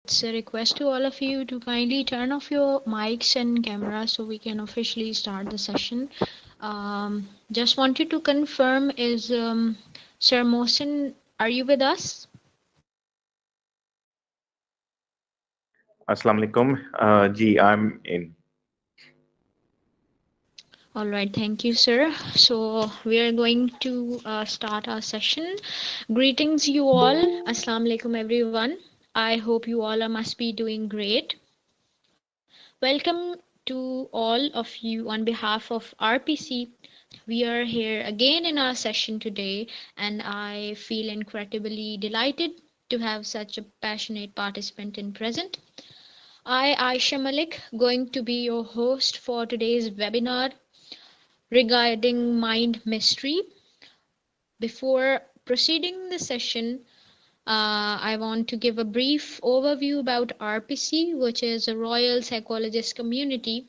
It's a request to all of you to kindly turn off your mics and cameras so we can officially start the session. Just wanted to confirm, is Sir Mohsin, are you with us? Assalamu alaikum. Ji, I'm in. All right, thank you, sir. So we are going to start our session. Greetings, you all. Assalamu alaikum, everyone. I hope you all must be doing great. Welcome to all of you on behalf of RPC. We are here again in our session today, and I feel incredibly delighted to have such a passionate participant in present. Aisha Malik, going to be your host for today's webinar regarding mind mystery. Before proceeding the session, I want to give a brief overview about RPC, which is a Royal Psychologist Community,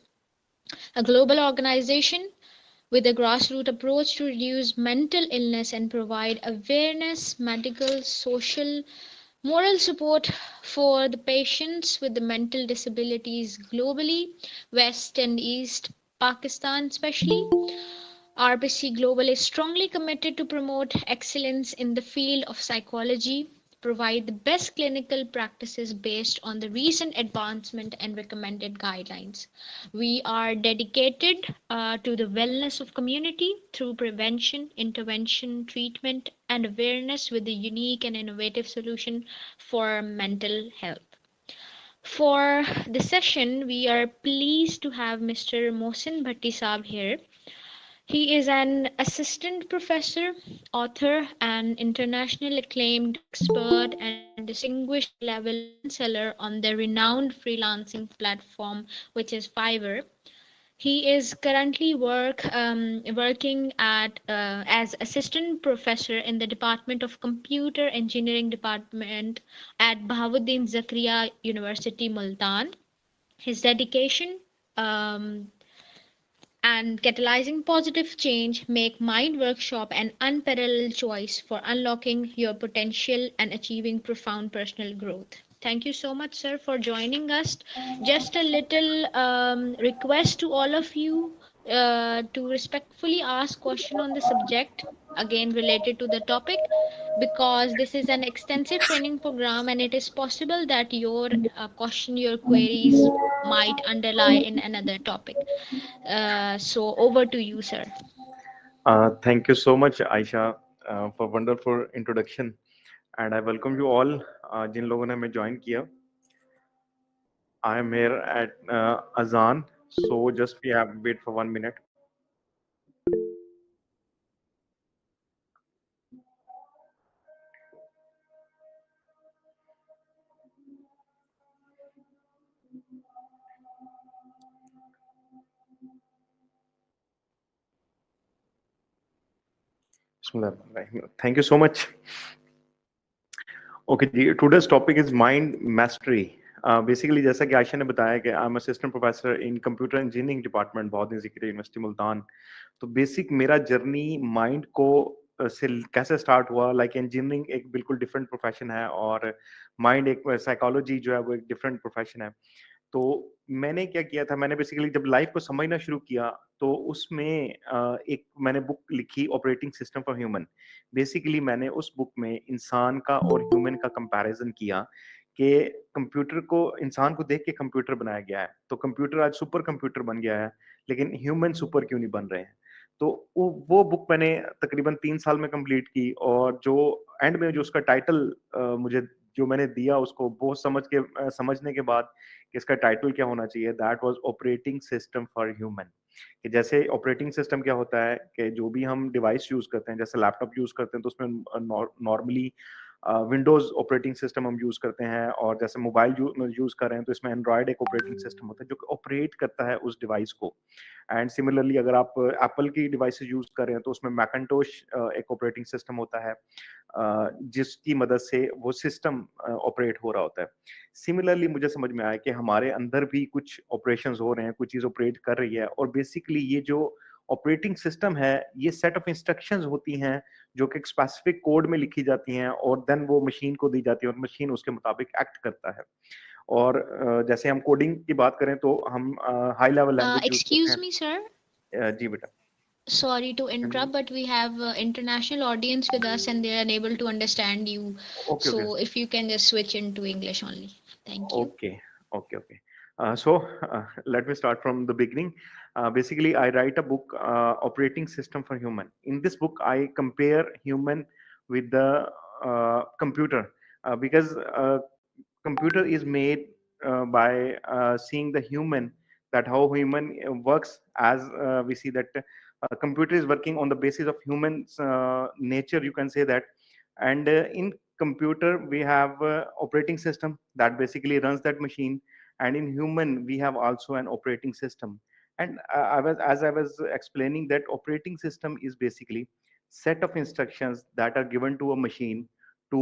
a global organization with a grassroots approach to reduce mental illness and provide awareness, medical, social, moral support for the patients with the mental disabilities globally, West and East Pakistan especially. RBC Global is strongly committed to promote excellence in the field of psychology, provide the best clinical practices based on the recent advancement and recommended guidelines. We are dedicated to the wellness of community through prevention, intervention, treatment, and awareness with a unique and innovative solution for mental health. For the session, we are pleased to have Mr. Mohsin Bhatti Saab here. He is an assistant professor, author, and internationally acclaimed expert and distinguished high-level counselor on the renowned freelancing platform, which is Fiverr. He is currently working as assistant professor in the Department of Computer Engineering department at Bahauddin Zakaria University, Multan. His dedication um, and catalyzing positive change make Mind Workshop an unparalleled choice for unlocking your potential and achieving profound personal growth. Thank you so much, sir, for joining us. Just a little request to all of you to respectfully ask question on the subject, again related to the topic, because this is an extensive training program and it is possible that your question, your queries might underlie in another topic. So over to you, sir. Thank you so much, Aisha, for wonderful introduction. And I welcome you all, जिन लोगों ने हमें join किया. I am here at Azan, so just we have wait for 1 minute. Thank you so much. Okay, today's topic is mind mastery. Basically, जैसा कि आयशा ने बताया कि I'm assistant professor in computer engineering department बहुत ज़िक्र university Multan. तो basic मेरा journey mind को से कैसे स्टार्ट हुआ, लाइक इंजीनियरिंग एक बिल्कुल डिफरेंट प्रोफेशन है और माइंड एक साइकोलॉजी जो है वो एक डिफरेंट प्रोफेशन है. तो मैंने क्या किया था, मैंने बेसिकली जब लाइफ को समझना शुरू किया तो उसमें एक मैंने बुक लिखी operating system for human. Basically मैंने उस बुक में इंसान का और ह्यूमन का कंपैरिजन किया कि कंप्यूटर को, इंसान को देख के कंप्यूटर बनाया गया है, तो कंप्यूटर आज सुपर कंप्यूटर बन गया है, लेकिन ह्यूमन सुपर क्यों नहीं बन रहे हैं. तो वो बुक मैंने तकरीबन 3 साल में कंप्लीट की और जो एंड में जो उसका टाइटल मुझे जो मैंने दिया उसको बहुत समझने के बाद कि इसका टाइटल क्या होना चाहिए, that was operating system for human. कि जैसे ऑपरेटिंग सिस्टम क्या होता है कि जो भी हम डिवाइस यूज करते हैं, जैसे लैपटॉप यूज करते हैं तो उसमें नॉर्मली विंडोज ऑपरेटिंग सिस्टम हम यूज करते हैं, और जैसे मोबाइल यूज कर रहे हैं तो इसमें एंड्रॉयड एक ऑपरेटिंग सिस्टम होता है जो ऑपरेट करता है उस डिवाइस को. एंड सिमिलरली अगर आप एप्पल की डिवाइसेस यूज कर रहे हैं तो उसमें मैकेंटोश एक ऑपरेटिंग सिस्टम होता है जिसकी मदद से वो सिस्टम ऑपरेट हो रहा होता है. सिमिलरली मुझे समझ में आया कि हमारे अंदर भी कुछ ऑपरेशंस हो रहे हैं, कुछ चीज ऑपरेट कर रही है, और बेसिकली ये जो ऑपरेटिंग सिस्टम है, ये सेट ऑफ इंस्ट्रक्शंस होती हैं जो कि एक स्पेसिफिक कोड में लिखी जाती हैं और देन वो मशीन को दी जाती है और मशीन उसके मुताबिक एक्ट करता है। और जैसे हम कोडिंग की बात करें तो हम हाई लेवल लैंग्वेज यूज करते Excuse me, sir. हैं। जी बेटा। Sorry to हाँ जी। interrupt, but we have international audience with us and they are unable to understand you. Okay okay So if you can just switch into English only. Thank you. okay okay. So let me start from the beginning. Basically I write a book, operating system for human. In this book I compare human with the computer, because computer is made by seeing the human, that how human works, as we see that computer is working on the basis of human's nature, you can say that. And in computer we have operating system that basically runs that machine, and in human we have also an operating system. And as I was explaining, that operating system is basically set of instructions that are given to a machine to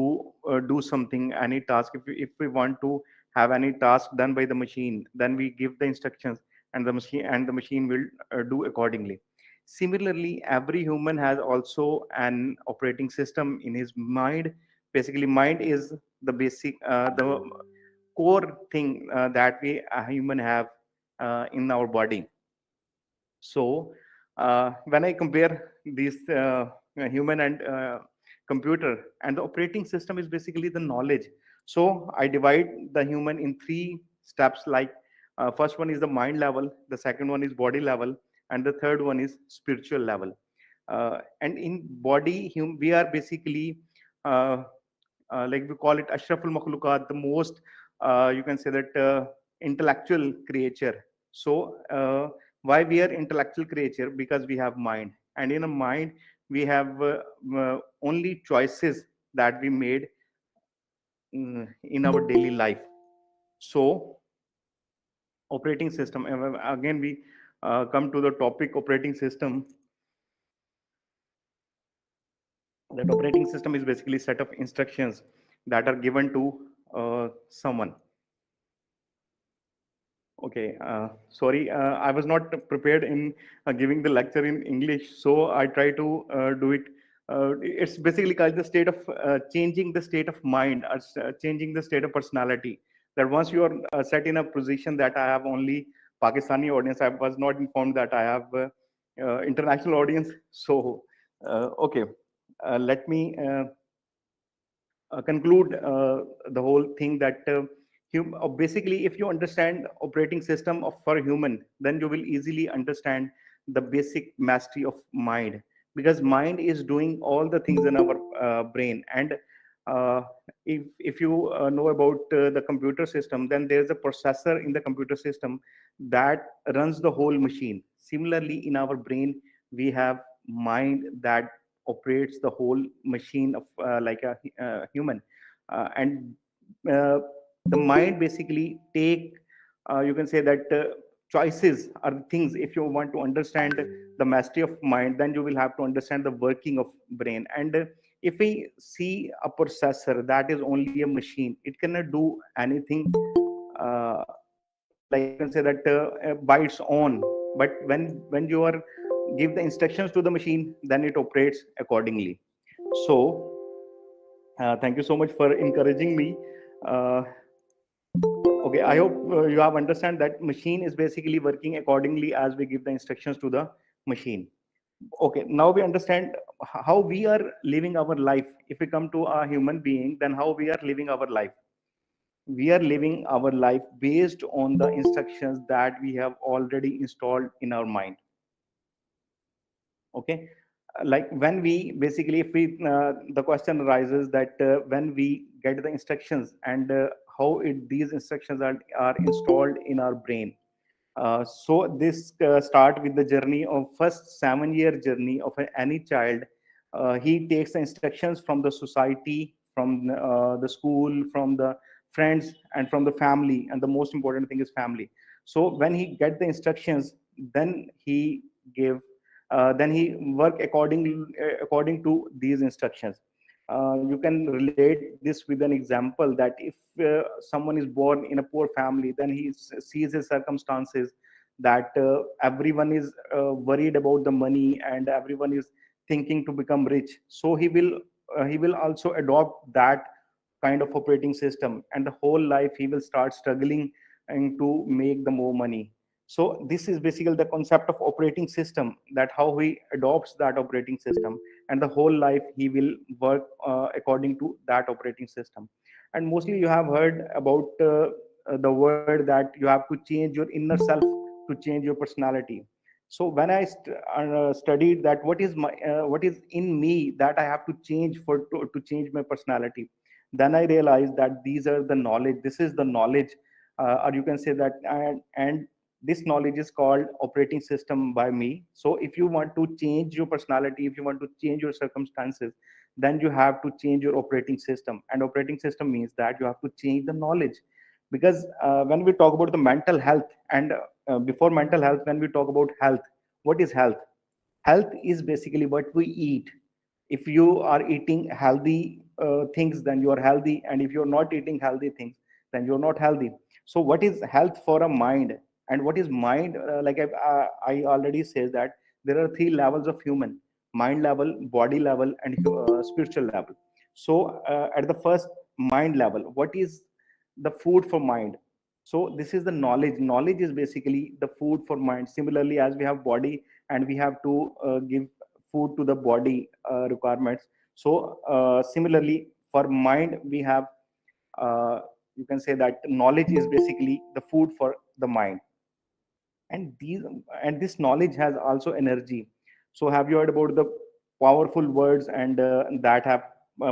do something, any task. If we want to have any task done by the machine, then we give the instructions, and the machine will do accordingly. Similarly, every human has also an operating system in his mind. Basically, mind is the basic, the core thing that we a human have in our body. So when I compare these human and computer, and the operating system is basically the knowledge. So I divide the human in three steps. Like first one is the mind level, the second one is body level, and the third one is spiritual level. And in body, we are basically uh, like we call it Ashraful Makhlukat, the most you can say that intellectual creature. So why we are intellectual creature? Because we have mind, and in a mind we have only choices that we made in our daily life. So operating system, again we come to the topic operating system. That operating system is basically set of instructions that are given to someone. Okay, sorry, I was not prepared in giving the lecture in English, so I try to do it. It's basically called the state of changing the state of mind, or changing the state of personality. That once you are set in a position that I have only Pakistani audience, I was not informed that I have international audience. So, okay, let me conclude the whole thing that basically if you understand operating system of for human, then you will easily understand the basic mastery of mind, because mind is doing all the things in our brain. And uh, if you know about the computer system, then there's a processor in the computer system that runs the whole machine. Similarly, in our brain we have mind that operates the whole machine of like a human. And uh, the mind basically take you can say that choices are the things. If you want to understand the mastery of mind, then you will have to understand the working of brain. And if we see a processor that is only a machine, it cannot do anything uh, like you can say that by its own. But when you are give the instructions to the machine, then it operates accordingly. So thank you so much for encouraging me. uh, okay, I hope you have understand that machine is basically working accordingly as we give the instructions to the machine. Okay, now we understand how we are living our life. If we come to a human being, then how we are living our life. We are living our life based on the instructions that we have already installed in our mind. Okay. Like when we basically if we the question arises that when we get the instructions, and how these instructions are installed in our brain. So this start with the journey of first 7-year journey of any child. He takes the instructions from the society, from the school, from the friends, and from the family. And the most important thing is family. So when he get the instructions, then he give then he work according to these instructions. You can relate this with an example that if someone is born in a poor family, then he sees his circumstances, that everyone is worried about the money and everyone is thinking to become rich. So he will also adopt that kind of operating system, and the whole life he will start struggling and to make the more money. So this is basically the concept of operating system, that how he adopts that operating system, and the whole life he will work according to that operating system. And mostly you have heard about the word that you have to change your inner self to change your personality. So when I studied that what is in me that I have to change to change my personality, then I realized that these are the knowledge, this is the knowledge, or you can say that, and this knowledge is called operating system by me. So if you want to change your personality, if you want to change your circumstances, then you have to change your operating system. And operating system means that you have to change the knowledge. Because when we talk about the mental health, and before mental health, when we talk about health, what is health? Health is basically what we eat. If you are eating healthy things, then you are healthy, and if you're not eating healthy things, then you're not healthy. So what is health for a mind, and what is mind? I already says that there are three levels of human: mind level, body level, and spiritual level. So at the first, mind level, what is the food for mind? So this is the knowledge. Knowledge is basically the food for mind. Similarly, as we have body and we have to give food to the body requirements, so similarly for mind we have, uh, you can say that knowledge is basically the food for the mind. And these, and this knowledge has also energy. So have you heard about the powerful words, and that have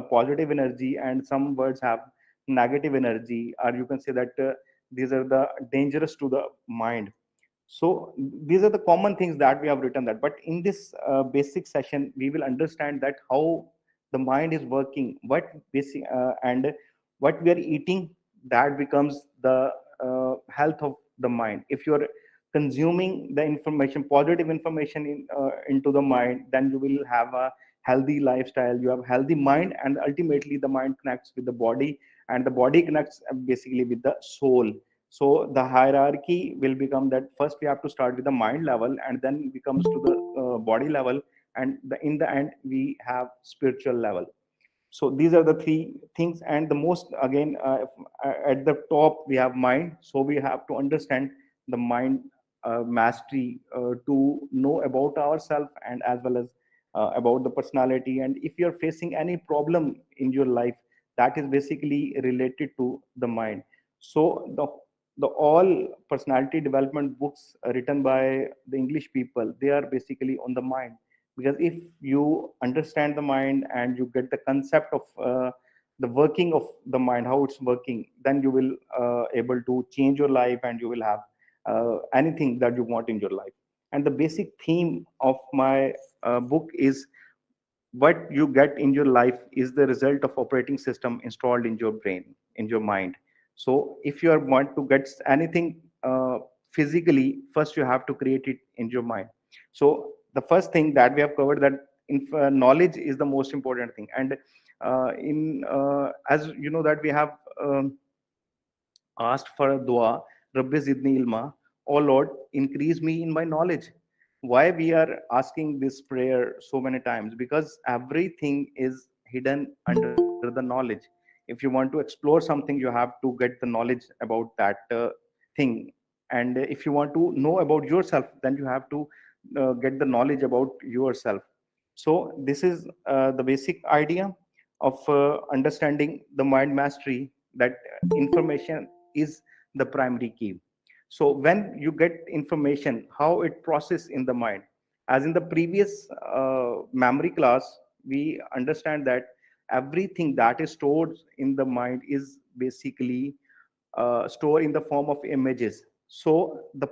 positive energy, and some words have negative energy, or you can say that these are the dangerous to the mind. So these are the common things that we have written that. But in this basic session, we will understand that how the mind is working, what basic and what we are eating, that becomes the health of the mind. If you are consuming the information, positive information into the mind, then you will have a healthy lifestyle. You have healthy mind, and ultimately the mind connects with the body, and the body connects basically with the soul. So the hierarchy will become that first we have to start with the mind level, and then it comes to the body level, and in the end we have spiritual level. So these are the three things. And the most, again, at the top we have mind. So we have to understand the mind mastery to know about ourselves, and as well as about the personality. And if you're facing any problem in your life, that is basically related to the mind. So the all personality development books written by the English people, they are basically on the mind. Because if you understand the mind and you get the concept of the working of the mind, how it's working, then you will able to change your life, and you will have anything that you want in your life. And the basic theme of my book is, what you get in your life is the result of operating system installed in your brain, in your mind. So if you are want to get anything physically, first you have to create it in your mind. So the first thing that we have covered, that knowledge is the most important thing. And in as you know that we have asked for a dua, Rabbi Zidni Ilma, oh Lord, increase me in my knowledge. Why we are asking this prayer so many times? Because everything is hidden under the knowledge. If you want to explore something, you have to get the knowledge about that thing. And if you want to know about yourself, then you have to get the knowledge about yourself. So this is the basic idea of understanding the mind mastery, that information is the primary key. So when you get information, how it process in the mind, as in the previous memory class, we understand that everything that is stored in the mind is basically stored in the form of images. So the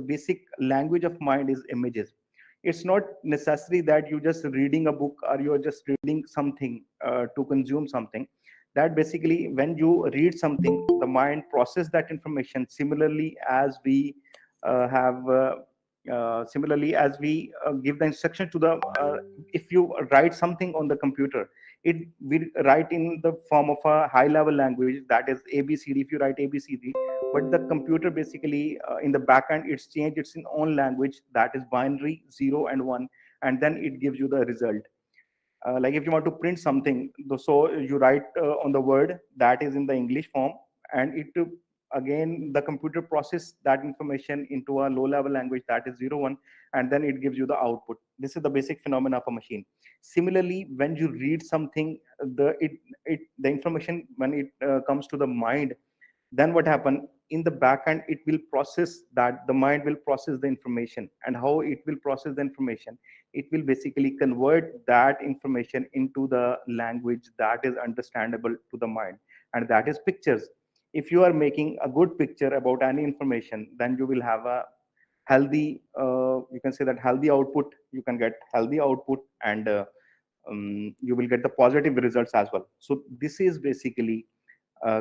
basic language of mind is images. It's not necessary that you just reading a book, or you're just reading something to consume something. That basically, when you read something, the mind process that information. Similarly as we give the instruction to the if you write something on the computer, it will write in the form of a high level language, that is ABCD. If you write ABCD, but the computer basically in the backend it's changed its own language, that is binary 0 and 1, and then it gives you the result. Like if you want to print something, so you write on the word that is in the English form, and it again the computer process that information into a low level language, that is 0 1, and then it gives you the output. This is the basic phenomena of a machine. Similarly, when you read something, the information when it comes to the mind, then what happen in the back end, it will process that, the mind will process the information. And how it will process the information, it will basically convert that information into the language that is understandable to the mind, and that is pictures. If you are making a good picture about any information, then you will have a healthy, you can say that healthy output, you can get healthy output, and you will get the positive results as well. So this is basically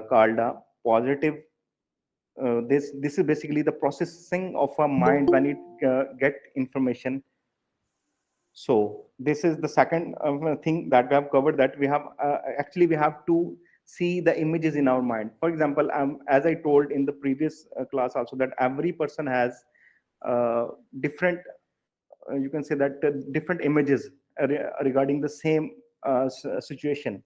called a positive, this is basically the processing of a mind when it get information. So this is the second thing that we have covered, that we have actually we have to see the images in our mind. For example, as I told in the previous class also, that every person has different, you can say that different images regarding the same situation.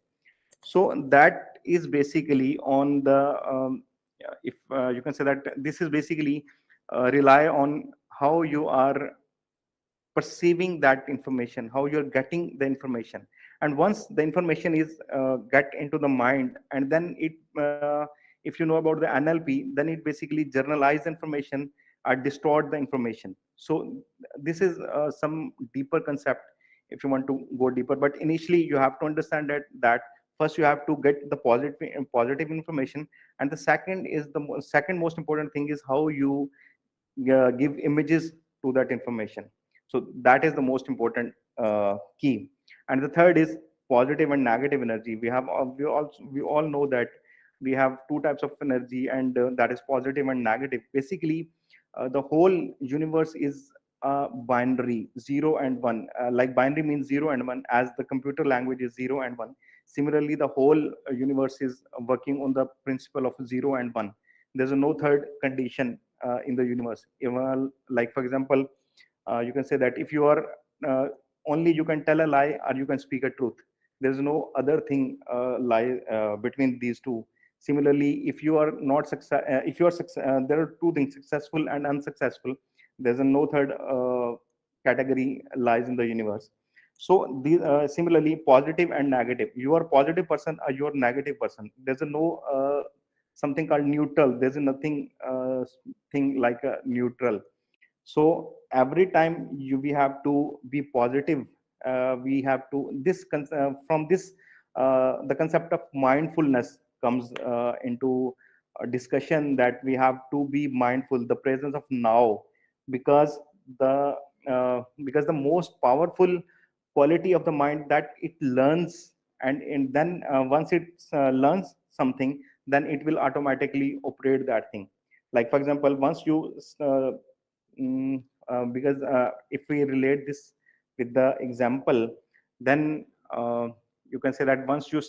So that is basically on the if you can say that this is basically rely on how you are perceiving that information, how you're getting the information. And once the information is get into the mind, and then it if you know about the NLP, then it basically journalize information or distort the information. So this is some deeper concept if you want to go deeper. But initially you have to understand that first you have to get the positive information, and the second is the second most important thing is how you give images to that information. So that is the most important key. And the third is positive and negative energy. We all know that we have two types of energy, and that is positive and negative. Basically the whole universe is binary 0 and 1. Like binary means 0 and 1, as the computer language is 0 and 1. Similarly, the whole universe is working on the principle of 0 and 1. There's no third condition in the universe. Even like for example, you can say that if you are uh, only you can tell a lie or you can speak a truth. There's no other thing lie between these two. Similarly, if you are not success, if you are there are two things, successful and unsuccessful. There's a no third category lies in the universe. So these similarly, positive and negative. You are positive person or you are negative person. There's a no something called neutral. There's nothing thing like a neutral. So every time we have to be positive. We have to from this the concept of mindfulness comes into a discussion, that we have to be mindful the presence of now. Because the because the most powerful quality of the mind, that it learns, and then once it learns something, then it will automatically operate that thing. Like for example, once you because if we relate this with the example, then you can say that once you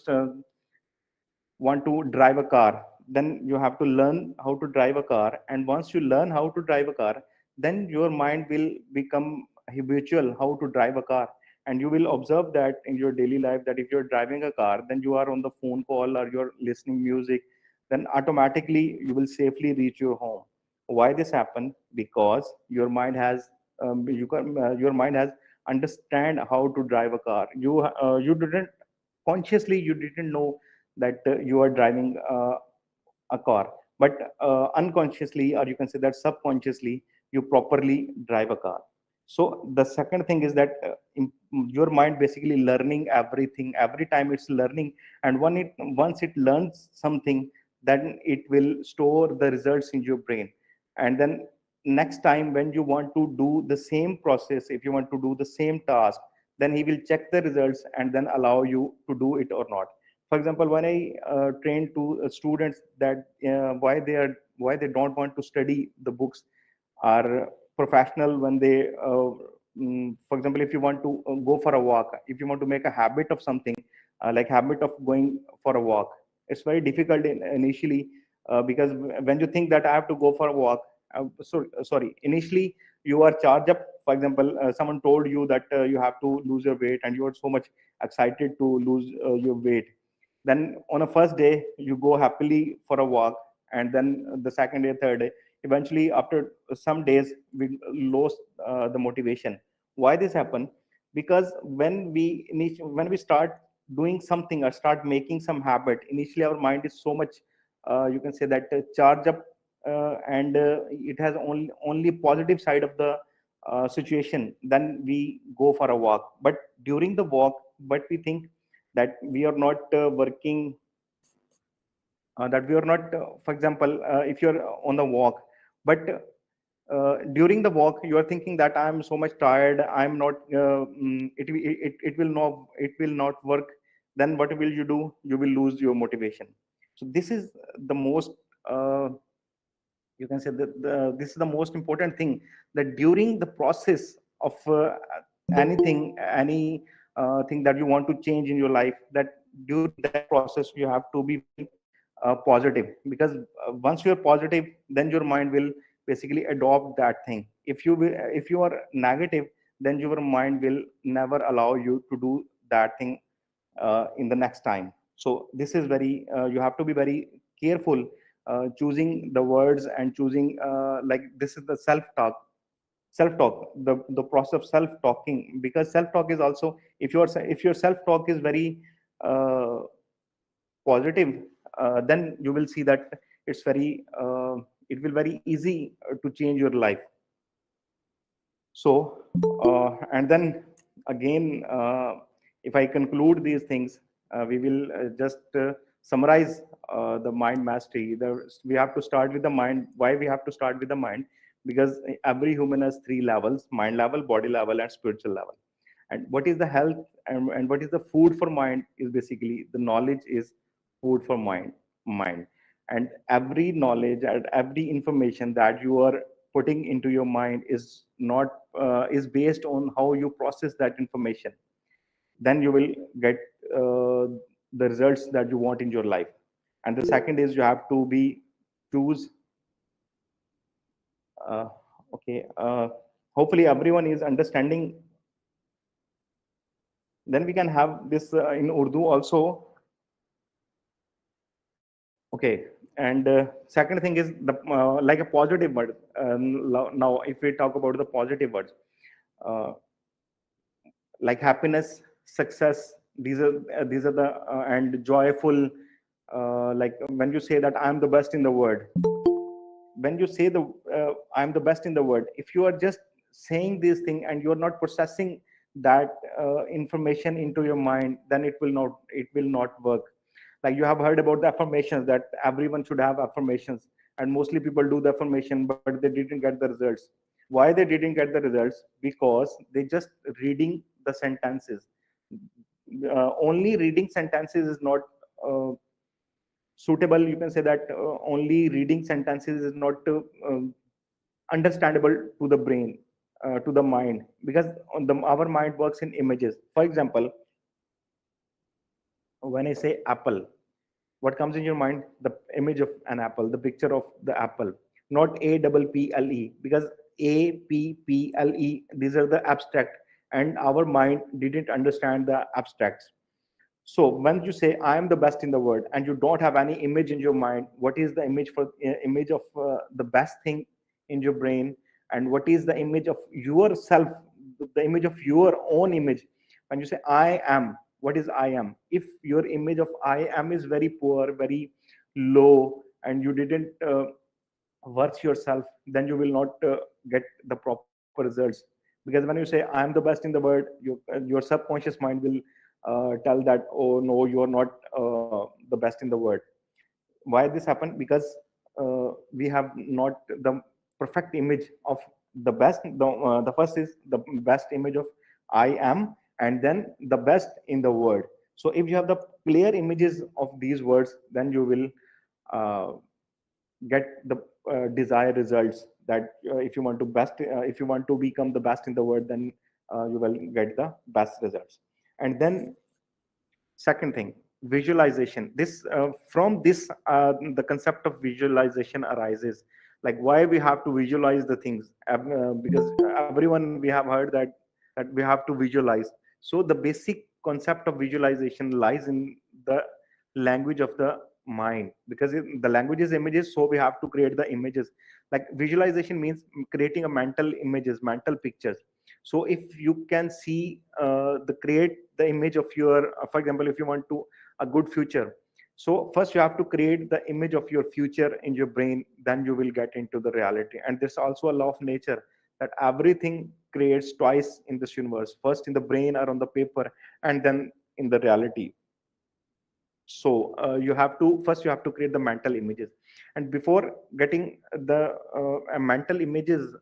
want to drive a car, then you have to learn how to drive a car. And once you learn how to drive a car, then your mind will become habitual how to drive a car. And you will observe that in your daily life, that if you're driving a car, then you are on the phone call or you're listening music, then automatically you will safely reach your home. Why this happen? Because your mind has your mind has understand how to drive a car. You didn't consciously, you didn't know that you are driving a car, but unconsciously, or you can say that subconsciously, you properly drive a car. So the second thing is that your mind basically learning everything every time it's learning. And once it learns something, then it will store the results in your brain. And then next time when you want to do the same process, if you want to do the same task, then he will check the results and then allow you to do it or not. For example, when I train to students that why they don't want to study the books, are professional when they for example, if you want to go for a walk, if you want to make a habit of something, like habit of going for a walk. It's very difficult initially, because when you think that I have to go for a walk, sorry, initially you are charged up. For example, someone told you that you have to lose your weight, and you are so much excited to lose your weight. Then on a first day you go happily for a walk, and then the second day, third day, eventually after some days we lost the motivation. Why this happen? Because when we start doing something or start making some habit, initially our mind is so much, you can say that, charge up, and it has only positive side of the situation. Then we go for a walk, but during the walk, but we think that we are not working, that we are not, for example, if you're on the walk, but during the walk you are thinking that I'm so much tired, I'm not, it will not work. Then what will you do? You will lose your motivation. So this is the most, you can say that this is the most important thing, that during the process of anything, any thing that you want to change in your life, that during that process you have to be very positive, because once you are positive, then your mind will basically adopt that thing. If you are negative, then your mind will never allow you to do that thing in the next time. So this is very, you have to be very careful choosing the words and choosing, like, this is the self talk, the process of self talking, because self talk is also, if your self talk is very uh, positive, then you will see that it's very, it will very easy to change your life. So, and then again, if I conclude these things, we will just summarize the mind mastery. We have to start with the mind. Why we have to start with the mind? Because every human has three levels: mind level, body level, and spiritual level. And what is the health, and what is the food for mind, is basically the knowledge is food for mind. And every knowledge and every information that you are putting into your mind is not, is based on how you process that information. Then you will get the results that you want in your life. And the second is, you have to be choose, uh, okay, hopefully everyone is understanding. Then we can have this in Urdu also. Okay. And second thing is the, like a positive word. Now if we talk about the positive words, uh, like happiness, success, these are the, and joyful, like when you say that I'm the best in the world, when you say the, I'm the best in the world, if you are just saying this thing and you are not processing that information into your mind, then it will not work. Like, you have heard about the affirmations, that everyone should have affirmations, and mostly people do the affirmation, but they didn't get the results. Why they didn't get the results? Because they just reading the sentences. Only reading sentences is not suitable. You can say that only reading sentences is not understandable to the brain, to the mind, because our mind works in images. For example, when I say apple, what comes in your mind? The image of an apple, the picture of the apple, not a double p l e, because a p p l e, these are the abstract, and our mind didn't understand the abstracts. So when you say I am the best in the world, and you don't have any image in your mind, what is the image for, image of the best thing in your brain, and what is the image of yourself, the image of your own image? When you say I am, what is I am? If your image of I am is very poor, very low, and you didn't worth yourself, then you will not get the proper results. Because when you say I am the best in the world, your subconscious mind will tell that, oh no, you are not the best in the world. Why this happened? Because we have not the perfect image of the best. The first is the best image of I am, and then the best in the world. So if you have the clear images of these words, then you will uh, get the desired results. That if you want to become the best in the world, then you will get the best results. And then Second thing, visualization. This from this the concept of visualization arises. Like why we have to visualize the things, because everyone we have heard that we have to visualize. So the basic concept of visualization lies in the language of the mind, because the language is images, so we have to create the images. Like visualization means creating a mental images, mental pictures. So if you can see the create the image of your for example, if you want to a good future, so first you have to create the image of your future in your brain, then you will get into the reality. And there's also a law of nature that everything creates twice in this universe, first in the brain or on the paper, and then in the reality. So you have to first you have to create the mental images, and before getting the mental images,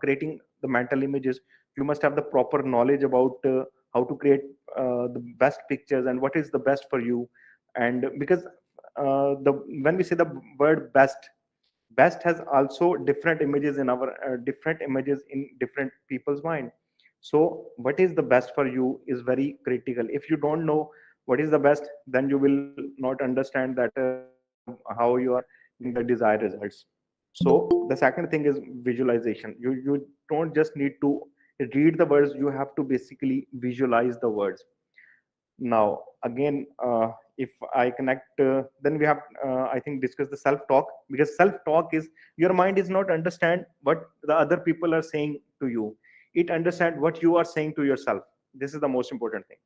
creating the mental images, you must have the proper knowledge about how to create the best pictures and what is the best for you. And because the when we say the word best has also different images in our different images in different people's mind. So what is the best for you is very critical. If you don't know what is the best, then you will not understand that how you are getting the desired results. So the second thing is visualization. You don't just need to read the words, you have to basically visualize the words. Now again, if I connect, then we have I think discuss the self talk, because self talk is your mind is not understand what the other people are saying to you, it understand what you are saying to yourself. This is the most important thing.